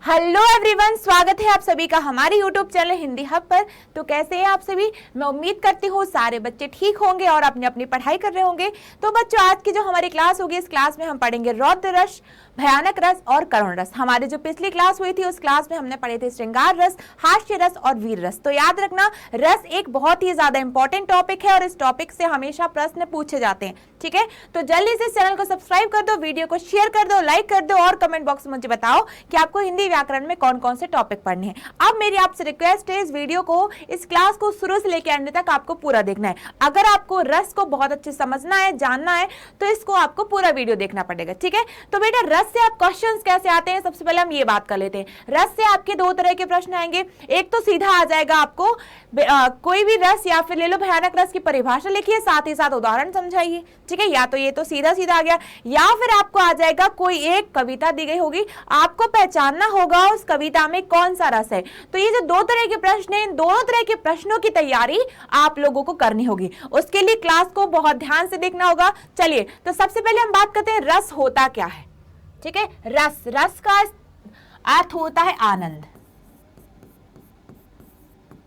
Hello everyone, स्वागत है आप सभी का हमारे यूट्यूब चैनल हिंदी हब पर। तो कैसे हैं आप सभी? मैं उम्मीद करती हूँ सारे बच्चे ठीक होंगे और अपनी अपनी पढ़ाई कर रहे होंगे। तो बच्चों, आज की जो हमारी क्लास होगी, इस क्लास में हम पढ़ेंगे रौद्र रस, भयानक रस और करुण रस। हमारी जो पिछली क्लास हुई थी उस क्लास में हमने पढ़े थे श्रृंगार रस, हास्य रस और वीर रस। तो याद रखना, रस एक बहुत ही ज्यादा इंपॉर्टेंट टॉपिक है और इस टॉपिक से हमेशा प्रश्न पूछे जाते हैं। ठीक है, तो जल्दी से इस चैनल को सब्सक्राइब कर दो, वीडियो को शेयर कर दो, लाइक कर दो और कमेंट बॉक्स में मुझे बताओ कि आपको हिंदी व्याकरण में कौन कौन से टॉपिक पढ़ने हैं। अब मेरी आपसे रिक्वेस्ट है, इस वीडियो को, इस क्लास को शुरू से लेकर अंत तक आपको पूरा देखना है। अगर आपको रस को बहुत अच्छे समझना है, जानना है, तो इसको आपको पूरा वीडियो देखना पड़ेगा। ठीक है, तो बेटा रस से आप क्वेश्चंस कैसे आते हैं, सबसे पहले हम ये बात कर लेते हैं। रस से आपके दो तरह के प्रश्न आएंगे। एक तो सीधा आ जाएगा आपको कोई भी रस, या फिर ले लो भयानक रस की परिभाषा लिखिए, साथ ही साथ उदाहरण समझाइए। ठीक है, या तो ये तो सीधा सीधा आ गया, या फिर आपको आ जाएगा कोई एक कविता दी गई होगी, आपको पहचानना होगा उस कविता में कौन सा रस है। तो ये जो दो तरह के प्रश्न हैं, इन दोनों तरह के प्रश्नों की तैयारी आप लोगों को करनी होगी। उसके लिए क्लास को बहुत ध्यान से देखना होगा। चलिए, तो सबसे पहले हम बात करते हैं रस होता क्या है। ठीक है, रस, रस का अर्थ होता है आनंद।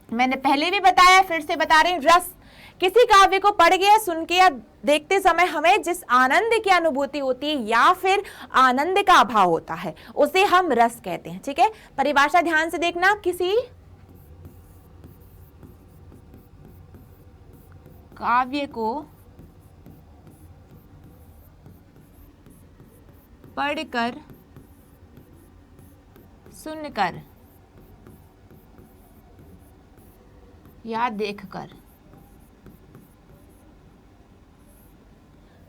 मैंने पहले भी बताया, फिर से बता रही हूं, रस किसी काव्य को पढ़ के या सुन के या देखते समय हमें जिस आनंद की अनुभूति होती है या फिर आनंद का अभाव होता है, उसे हम रस कहते हैं। ठीक है, परिभाषा ध्यान से देखना। किसी काव्य को पढ़कर, सुनकर या देखकर,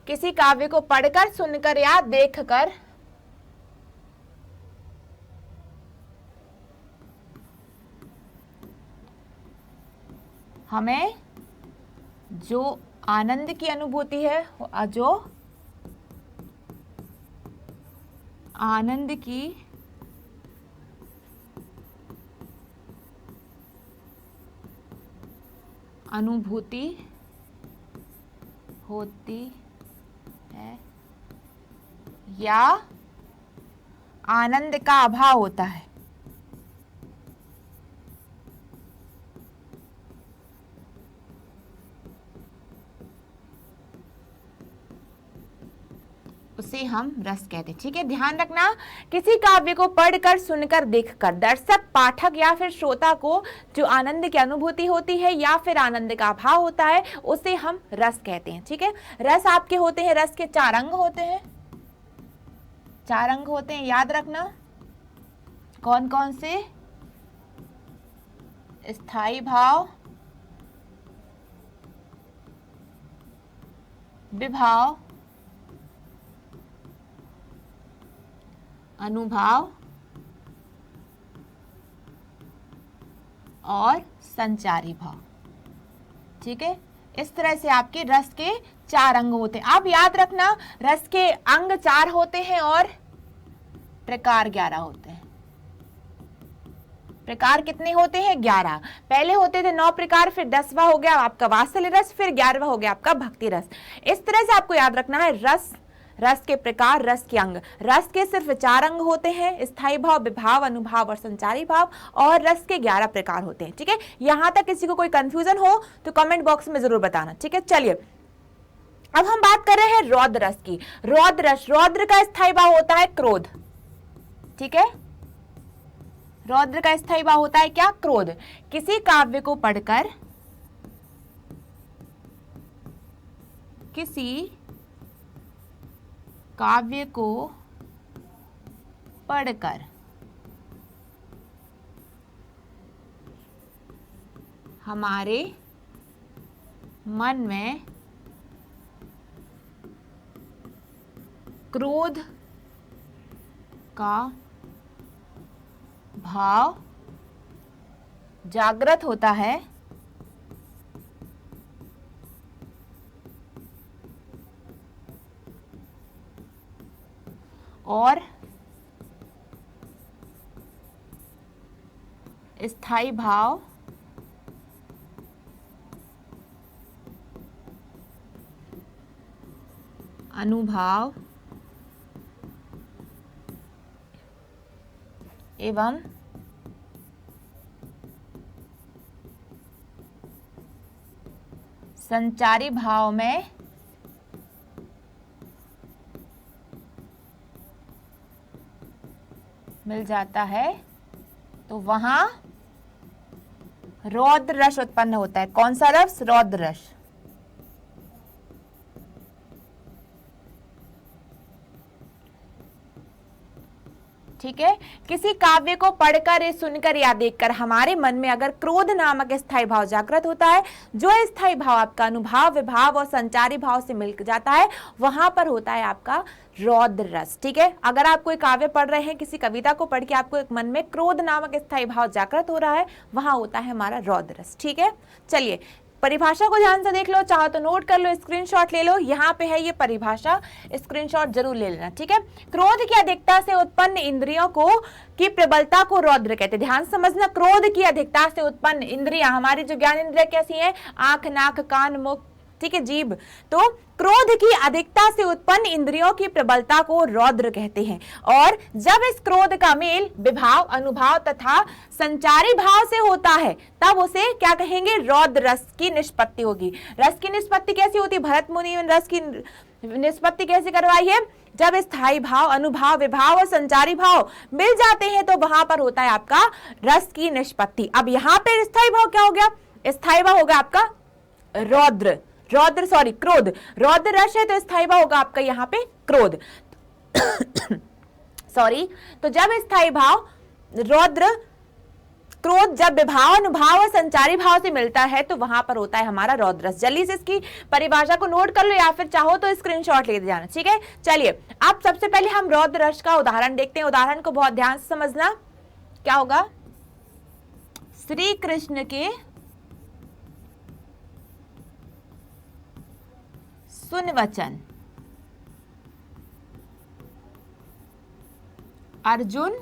किसी काव्य को पढ़कर, सुनकर या देखकर हमें जो आनंद की अनुभूति है, जो आनंद की अनुभूति होती है या आनंद का अभाव होता है, उसे हम रस कहते हैं। ठीक है, ध्यान रखना, किसी काव्य को पढ़कर, सुनकर, देखकर दर्शक, पाठक या फिर श्रोता को जो आनंद की अनुभूति होती है या फिर आनंद का अभाव होता है, उसे हम रस कहते हैं। ठीक है, रस आपके होते हैं, रस के चार अंग होते हैं। चार अंग होते हैं, याद रखना। कौन कौन से? स्थायी भाव, विभाव, अनुभाव और संचारी भाव। ठीक है, इस तरह से आपके रस के चार अंग होते हैं। अब याद रखना, रस के अंग चार होते हैं और प्रकार 11 होते हैं। प्रकार कितने होते हैं? 11। पहले होते थे 9 प्रकार, फिर 10वां हो गया आपका वात्सल्य रस, फिर 11वां हो गया आपका भक्ति रस। इस तरह से आपको याद रखना है, रस, रस के प्रकार, रस के अंग। रस के सिर्फ 4 अंग होते हैं, स्थायी भाव, विभाव, अनुभाव और संचारी भाव, और रस के 11 प्रकार होते हैं। ठीक है, यहां तक किसी को कोई कंफ्यूजन हो तो कमेंट बॉक्स में जरूर बताना। ठीक है, चलिए अब हम बात कर रहे हैं रौद्र रस की। रौद्र रस, रौद्र का स्थायी भाव होता है क्रोध। ठीक है, रौद्र का स्थायी भाव होता है क्या? क्रोध। किसी काव्य को पढ़कर, किसी काव्य को पढ़कर हमारे मन में क्रोध का भाव जागृत होता है और स्थायी भाव अनुभाव एवं संचारी भाव में मिल जाता है तो वहां रौद्र रस उत्पन्न होता है। कौन सा रस? रौद्र रस। ठीक है, किसी काव्य को पढ़कर, सुनकर या देखकर हमारे मन में अगर क्रोध नामक स्थायी भाव जागृत होता है, जो स्थायी भाव आपका अनुभाव, विभाव और संचारी भाव से मिल जाता है, वहां पर होता है आपका रौद्र रस। ठीक है, अगर आप कोई काव्य पढ़ रहे हैं, किसी कविता को पढ़ के आपको एक मन में क्रोध नामक स्थायी भाव जागृत हो रहा है, वहां होता है हमारा रौद्र रस। ठीक है, चलिए परिभाषा को ध्यान से देख लो, चाहो तो नोट कर लो, स्क्रीनशॉट ले लो, यहाँ पे है ये परिभाषा, स्क्रीनशॉट जरूर ले लेना। ठीक है, क्रोध की अधिकता से उत्पन्न इंद्रियों को की प्रबलता को रौद्र कहते हैं। ध्यान समझना, क्रोध की अधिकता से उत्पन्न इंद्रियां, हमारी जो ज्ञान इंद्रिया कैसी है? आंख, नाक, कान, मुख, ठीक है, जीभ। तो क्रोध की अधिकता से उत्पन्न इंद्रियों की प्रबलता को रौद्र कहते हैं। और जब इस क्रोध का मेल विभाव, अनुभाव तथा संचारी भाव से होता है, तब उसे क्या कहेंगे? रौद्र रस की निष्पत्ति होगी। रस की निष्पत्ति कैसी होती? भरत मुनि ने रस की निष्पत्ति कैसे करवाई है? जब स्थायी भाव, अनुभाव, विभाव और संचारी भाव मिल जाते हैं तो वहां पर होता है आपका रस की निष्पत्ति। अब यहाँ पे स्थायी भाव क्या हो गया? स्थायी भाव हो गया आपका क्रोध। रौद्र रस है तो स्थायी भाव होगा आपका यहाँ पे क्रोध। सॉरी, तो जब स्थायी भाव रौद्र, क्रोध जब विभाव, अनुभाव और संचारी भाव से मिलता है तो वहां पर होता है हमारा रौद्र रस। जल्दी से इसकी परिभाषा को नोट कर लो या फिर चाहो तो स्क्रीनशॉट ले जाना। ठीक है, चलिए अब सबसे पहले हम रौद्र रस का उदाहरण देखते हैं। उदाहरण को बहुत ध्यान से समझना। क्या होगा? श्री कृष्ण के सुन वचन अर्जुन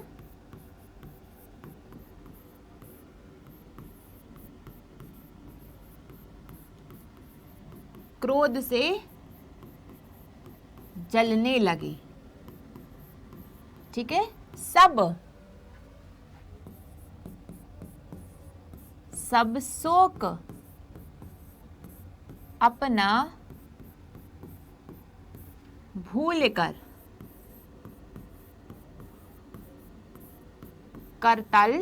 क्रोध से जलने लगे। ठीक है, सब शोक अपना भूल कर करतल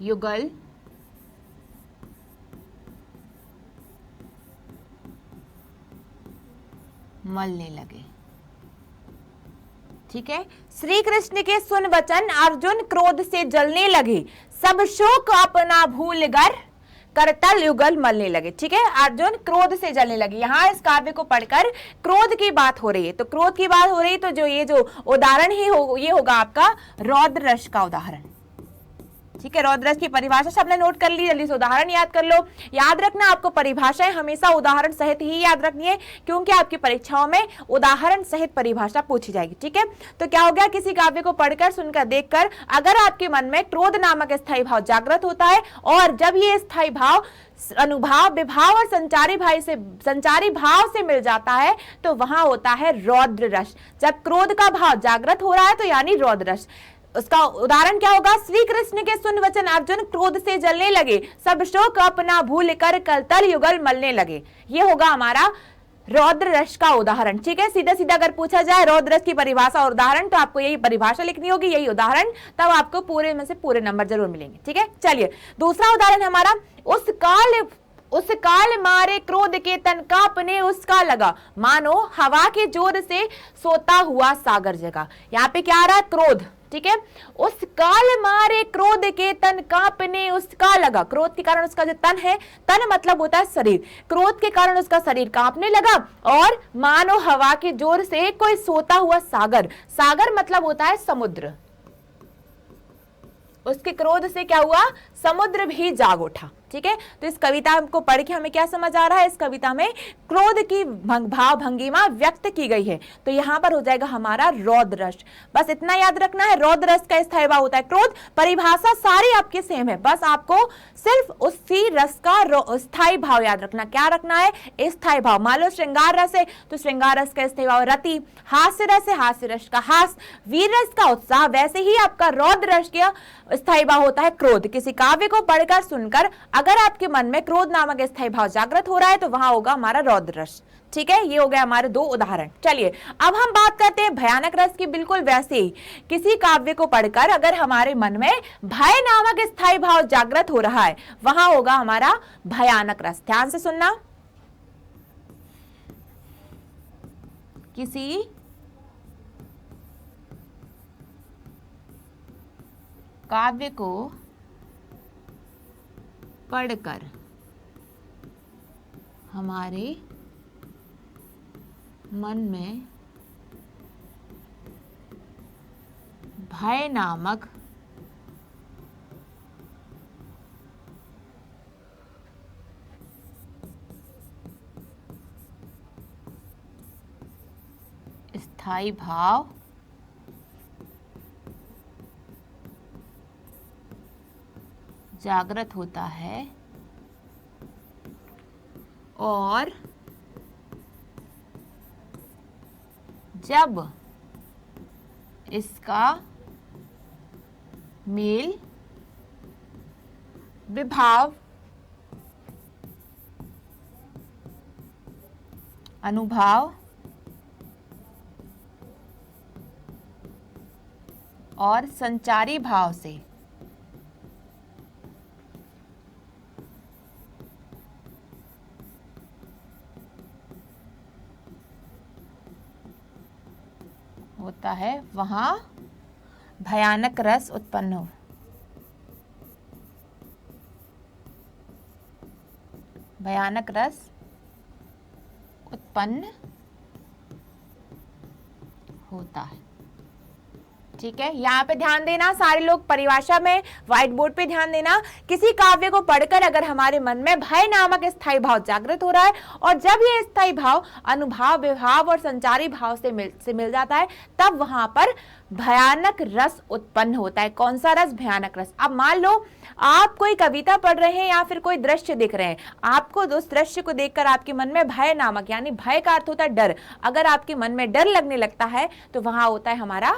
युगल मलने लगे। ठीक है, श्री कृष्ण के सुन वचन अर्जुन क्रोध से जलने लगे, सब शोक अपना भूल कर करतल युगल मलने लगे। ठीक है, अर्जुन क्रोध से जलने लगे। यहाँ इस काव्य को पढ़कर क्रोध की बात हो रही है, तो क्रोध की बात हो रही है तो जो ये जो उदाहरण ही ये होगा आपका रौद्र रस का उदाहरण। ठीक है, रौद्र रस की परिभाषा सबने नोट कर ली, जल्दी से उदाहरण याद कर लो। याद रखना, आपको परिभाषाएं हमेशा उदाहरण सहित ही याद रखनी है, क्योंकि आपकी परीक्षाओं में उदाहरण सहित परिभाषा पूछी जाएगी। ठीक है, तो क्या हो गया? किसी काव्य को पढ़कर, सुनकर, देखकर अगर आपके मन में क्रोध नामक स्थायी भाव जागृत होता है और जब ये स्थायी भाव अनुभाव, विभाव और संचारी भाव से मिल जाता है तो वहां होता है रौद्र रस। जब क्रोध का भाव जागृत हो रहा है तो यानी रौद्र रस। उसका उदाहरण क्या होगा? श्री कृष्ण के सुन वचन अर्जुन क्रोध से जलने लगे, सब शोक अपना भूल कर करतल युगल मलने लगे। ये होगा हमारा रौद्र रस का उदाहरण। ठीक है, सीधा सीधा अगर पूछा जाए रौद्र रस की परिभाषा और उदाहरण, तो आपको यही परिभाषा लिखनी होगी, यही उदाहरण, तब आपको पूरे में से पूरे नंबर जरूर मिलेंगे। ठीक है, चलिए दूसरा उदाहरण हमारा, उस काल मारे क्रोध के तन कांपने उसका लगा, मानो हवा के जोर से सोता हुआ सागर जगा। यहाँ पे क्या आ रहा है? क्रोध। ठीक है, उस काल मारे क्रोध के तन कांपने उसका लगा। क्रोध के कारण उसका जो तन है, तन मतलब होता है शरीर, क्रोध के कारण उसका शरीर कांपने लगा और मानो हवा के जोर से कोई सोता हुआ सागर, सागर मतलब होता है समुद्र, उसके क्रोध से क्या हुआ? समुद्र भी जाग उठा। ठीक है। तो इस कविता को पढ़ के हमें क्या समझ आ रहा है, इस कविता में क्रोध की भाव भंगिमा व्यक्त की गई है। तो यहाँ पर हो जाएगा हमारा रौद्र रस। बस इतना याद रखना है, रौद्र रस का स्थायी भाव होता है क्रोध। परिभाषा सारी आपकी सेम है, बस आपको सिर्फ उसी रस का स्थायी भाव याद रखना। क्या रखना है, स्थायी भाव। मान लो श्रृंगार रस है तो श्रृंगार रस का स्थायी भाव रति, हास्य रस है हास्य रस का हास, वीर रस का उत्साह। वैसे ही आपका रौद्र रस का स्थायी भाव होता है क्रोध। किसी काव्य को पढ़कर सुनकर अगर आपके मन में क्रोध नामक स्थायी भाव जागृत हो रहा है तो वहां होगा हमारा रौद्र रस। ठीक है, ये हो गया हमारे 2 उदाहरण। चलिए अब हम बात करते हैं भयानक रस की। बिल्कुल वैसे ही किसी काव्य को पढ़कर अगर हमारे मन में भय नामक स्थायी भाव जागृत हो रहा है वहां होगा हमारा भयानक रस। ध्यान से सुनना, किसी काव्य को पढ़कर हमारे मन में भय नामक स्थायी भाव जागृत होता है और जब इसका मेल विभाव अनुभाव और संचारी भाव से होता है वहां भयानक रस उत्पन्न हो। भयानक रस उत्पन्न होता है। ठीक है, यहाँ पे ध्यान देना सारे लोग, परिभाषा में व्हाइट बोर्ड पे ध्यान देना। किसी काव्य को पढ़कर अगर हमारे मन में भय नामक स्थायी भाव जागृत हो रहा है और जब ये स्थायी भाव अनुभाव विभाव और संचारी भाव से मिल जाता है तब वहां पर भयानक रस उत्पन्न होता है। कौन सा रस, भयानक रस। अब मान लो आप कोई कविता पढ़ रहे हैं या फिर कोई दृश्य देख रहे हैं, आपको उस दृश्य को देखकर आपके मन में भय नामक, यानी भय का अर्थ होता है डर, अगर आपके मन में डर लगने लगता है तो वहां होता है हमारा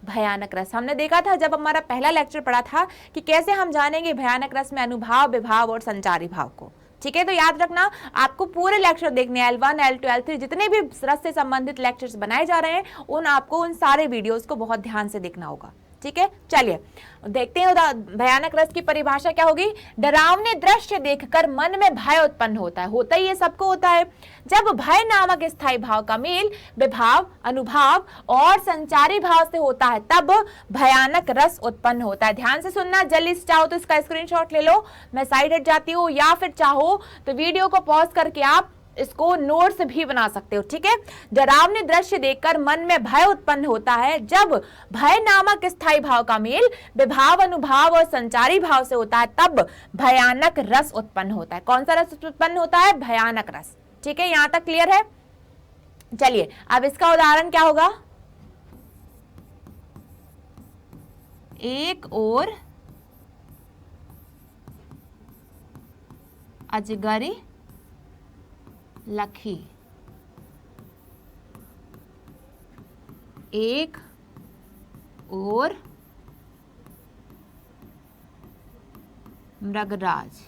भयानक रस। हमने देखा था जब हमारा पहला लेक्चर पढ़ा था कि कैसे हम जानेंगे भयानक रस में अनुभाव विभाव और संचारी भाव को। ठीक है, तो याद रखना आपको पूरे लेक्चर देखने, L1 L2 L3 जितने भी रस से संबंधित लेक्चर्स बनाए जा रहे हैं उन सारे वीडियोस को बहुत ध्यान से देखना होगा। ठीक है, चलिए देखते हैं भयानक रस की परिभाषा क्या होगी। डरावने दृश्य देखकर मन में भय उत्पन्न होता है। होता ही ये सबको होता है। जब भय नामक स्थायी भाव का मेल विभाव अनुभाव और संचारी भाव से होता है तब भयानक रस उत्पन्न होता है। ध्यान से सुनना, जल्दी से चाहो तो इसका स्क्रीनशॉट ले लो, मैं साइड हट जाती हूँ, या फिर चाहो तो वीडियो को पॉज करके आप इसको नोट्स भी बना सकते हो। ठीक है, डरावने दृश्य देखकर मन में भय उत्पन्न होता है जब भय नामक स्थायी भाव का मेल विभाव अनुभाव और संचारी भाव से होता है तब भयानक रस उत्पन्न होता है। कौन सा रस उत्पन्न होता है, भयानक रस। ठीक है, यहां तक क्लियर है। चलिए अब इसका उदाहरण क्या होगा। एक और अजगरी लखी, एक और मृगराज,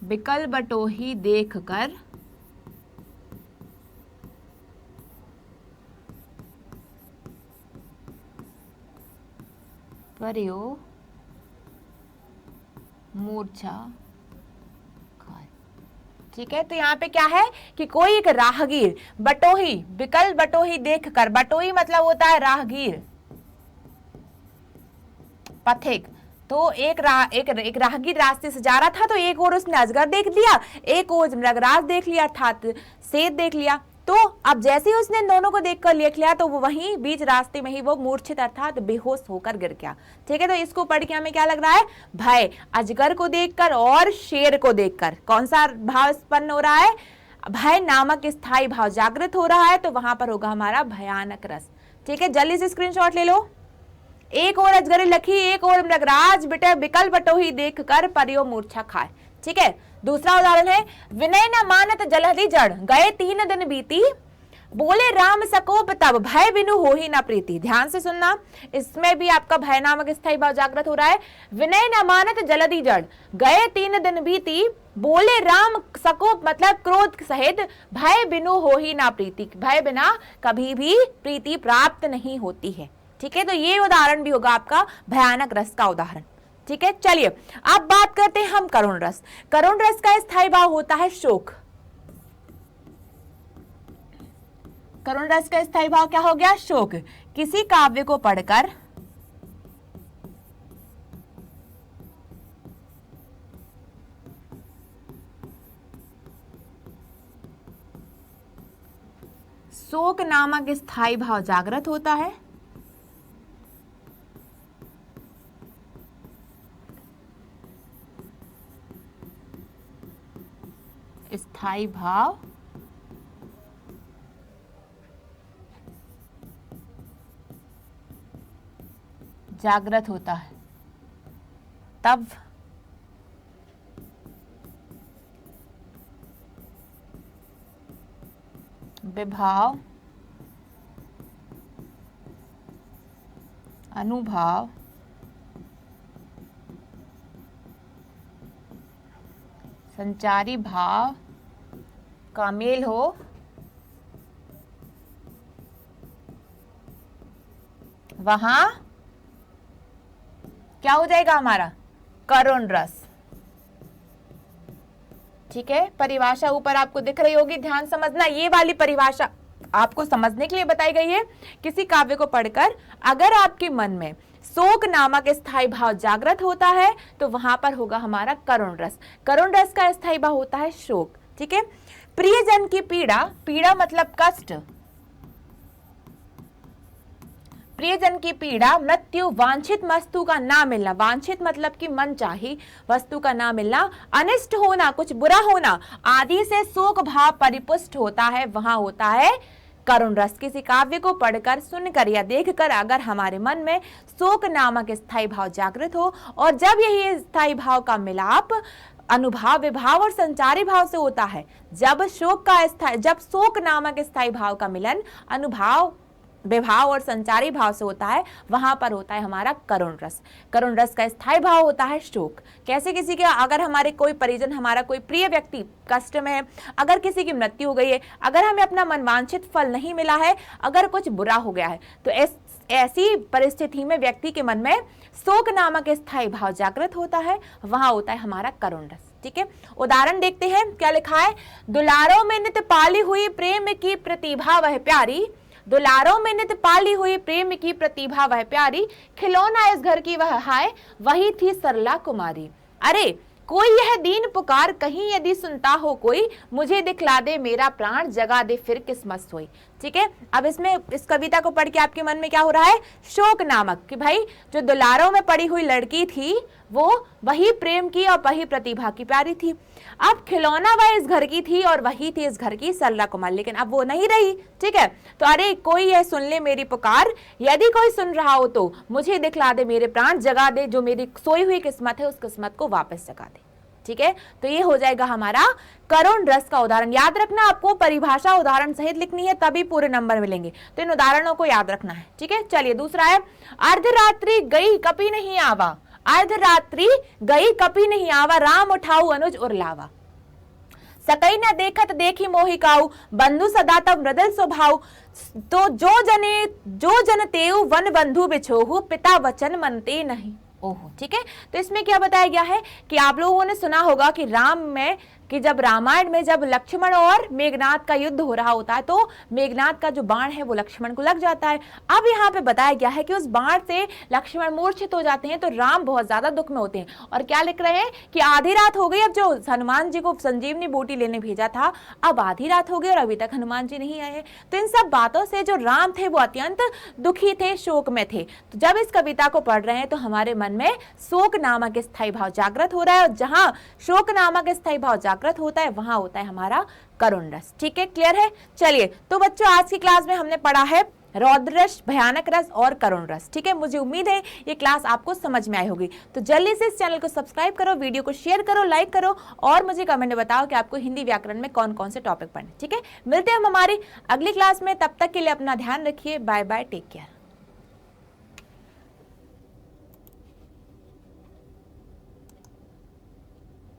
बिकल बटोही देखकर पर्यो मूर्छा खाए। ठीक है, तो यहाँ पे क्या है कि कोई एक राहगीर बटोही, बिकल बटोही देखकर, बटोही मतलब होता है राहगीर पथिक, तो एक राहगीर रास्ते से जा रहा था तो एक और उसने अजगर देख लिया, एक और मृगराज देख लिया अर्थात शेर देख लिया। तो अब जैसे ही उसने इन दोनों को देखकर लिख लिया तो वो वहीं बीच रास्ते में ही वो मूर्छित अर्थात बेहोश होकर गिर गया। ठीक है, तो इसको पढ़ के हमें क्या लग रहा है? भय, अजगर को देखकर और शेर को देखकर कौन सा भाव उत्पन्न हो रहा है? भय नामक स्थायी भाव जागृत हो रहा है, तो वहां पर होगा हमारा भयानक रस। ठीक है, जल्दी से स्क्रीनशॉट ले लो। एक और अजगर लखी, एक और मृगराज, बिटे बिकल बटोही देख कर परियो मूर्छा खाए। ठीक है, दूसरा उदाहरण है, विनय न मानत जलधि जड़, गए 3 दिन बीती, बोले राम सकोप तब, भय बिनु हो ही न प्रीति। ध्यान से सुनना, इसमें भी आपका भय नामक स्थायी भाव जागृत हो रहा है। विनय न मानत जलधि जड़, गए 3 दिन बीती, बोले राम सकोप मतलब क्रोध सहित, भय बिनु हो ही ना प्रीति, भय बिना कभी भी प्रीति प्राप्त नहीं होती है। ठीक है, तो ये उदाहरण भी होगा आपका भयानक रस का उदाहरण। ठीक है, चलिए अब बात करते हैं हम करुण रस। करुण रस का स्थायी भाव होता है शोक। करुण रस का स्थायी भाव क्या हो गया? शोक। किसी काव्य को पढ़कर शोक नामक स्थायी भाव जागृत होता है। स्थायी भाव जागृत होता है, तब विभाव अनुभाव संचारी भाव का मेल हो, वहां क्या हो जाएगा हमारा? करुण रस। ठीक है, परिभाषा ऊपर आपको दिख रही होगी, ध्यान समझना। ये वाली परिभाषा आपको समझने के लिए बताई गई है। किसी काव्य को पढ़कर अगर आपके मन में शोक नामक स्थायी भाव जागृत होता है तो वहां पर होगा हमारा करुण रस। करुण रस का स्थायी भाव होता है शोक। ठीक है, प्रियजन की पीड़ा, पीड़ा मतलब कष्ट, प्रियजन की पीड़ा, मृत्यु, वांछित वस्तु का ना मिलना, वांछित मतलब कि मन चाही वस्तु का ना मिलना, अनिष्ट होना, कुछ बुरा होना आदि से शोक भाव परिपुष्ट होता है, वहां होता है करुण रस। किसी काव्य को पढ़कर, सुनकर या देखकर अगर हमारे मन में शोक नामक स्थायी भाव जागृत हो और जब यही स्थायी भाव का मिलाप अनुभाव, विभाव और संचारी भाव से होता है, जब शोक नामक स्थायी भाव का मिलन अनुभाव, विभाव और संचारी भाव से होता है, वहां पर होता है हमारा करुण रस। करुण रस का स्थायी भाव होता है शोक। कैसे? किसी के अगर हमारे कोई परिजन, हमारा कोई प्रिय व्यक्ति कष्ट में है, अगर किसी की मृत्यु हो गई है, अगर हमें अपना मनवांछित फल नहीं मिला है, अगर कुछ बुरा हो गया है, तो ऐसी परिस्थिति में व्यक्ति के मन में शोक नामक स्थायी भाव जागृत होता है, वहां होता है हमारा करुण रस। ठीक है, उदाहरण देखते हैं क्या लिखा है। दुलारों में नित पाली हुई प्रेम की प्रतिभा वह प्यारी, दुलारों में नित पाली हुई प्रेम की प्रतिभा वह प्यारी, खिलौना इस घर की वह हाय, वही थी सरला कुमारी। अरे कोई यह दीन पुकार, कहीं यदि सुनता हो कोई, मुझे दिखला दे मेरा प्राण, जगा दे फिर किस्मत सोई। ठीक है, अब इसमें इस कविता को पढ़ के आपके मन में क्या हो रहा है? शोक नामक, कि भाई जो दुलारों में पड़ी हुई लड़की थी वो वही प्रेम की और वही प्रतिभा की प्यारी थी। अब खिलौना वह इस घर की थी और वही थी इस घर की सरला कुमार, लेकिन अब वो नहीं रही। ठीक है, तो अरे कोई यह सुन ले मेरी पुकार, यदि कोई सुन रहा हो तो मुझे दिखला दे मेरे प्राण, जगा दे जो मेरी सोई हुई किस्मत है उस किस्मत को वापस जगा दे। ठीक है, तो ये हो जाएगा हमारा करुण रस का उदाहरण। याद रखना, आपको परिभाषा उदाहरण सहित लिखनी है, तभी पूरे नंबर मिलेंगे, तो इन उदाहरणों को याद रखना है। ठीक है, चलिए दूसरा है, अर्धरात्रि गई कपि नहीं आवा, अर्धरात्रि गई कपि नहीं आवा, राम उठाऊ अनुज उरलावा, सकई न देखत देखी मोहिकाऊ, बंधु सदा तब मृदल स्वभाव, तो जो जन तेऊ वन बंधु बिछोहु, पिता वचन मनते नहीं। ओहो, ठीक है, तो इसमें क्या बताया गया है कि आप लोगों ने सुना होगा कि राम में कि जब रामायण में जब लक्ष्मण और मेघनाथ का युद्ध हो रहा होता है तो मेघनाथ का जो बाण है वो लक्ष्मण को लग जाता है। अब यहाँ पे बताया गया है कि उस बाण से लक्ष्मण मूर्छित हो जाते हैं तो राम बहुत ज्यादा दुख में होते हैं और क्या लिख रहे हैं कि आधी रात हो गई। अब जो हनुमान जी को संजीवनी बूटी लेने भेजा था अब आधी रात हो गई और अभी तक हनुमान जी नहीं आए। तो इन सब बातों से जो राम थे वो अत्यंत दुखी थे, शोक में थे। तो जब इस कविता को पढ़ रहे हैं तो हमारे मन में शोक नामक स्थायी भाव जागृत हो रहा है और जहां शोक नामक स्थायी भाव जागृत होता है वहां होता है हमारा करुण रस। ठीक है, क्लियर है। चलिए तो बच्चों आज की क्लास में हमने पढ़ा है रौद्र रस, भयानक रस और करुण रस। ठीक है, मुझे उम्मीद है ये क्लास आपको समझ में आई होगी। तो जल्दी से इस चैनल को सब्सक्राइब करो, वीडियो को शेयर करो, लाइक करो और मुझे कमेंट में बताओ कि आपको हिंदी व्याकरण में कौन कौन से टॉपिक पढ़ने। ठीक है, मिलते हैं हम हमारी अगली क्लास में, तब तक के लिए अपना ध्यान रखिए। Bye bye, take care.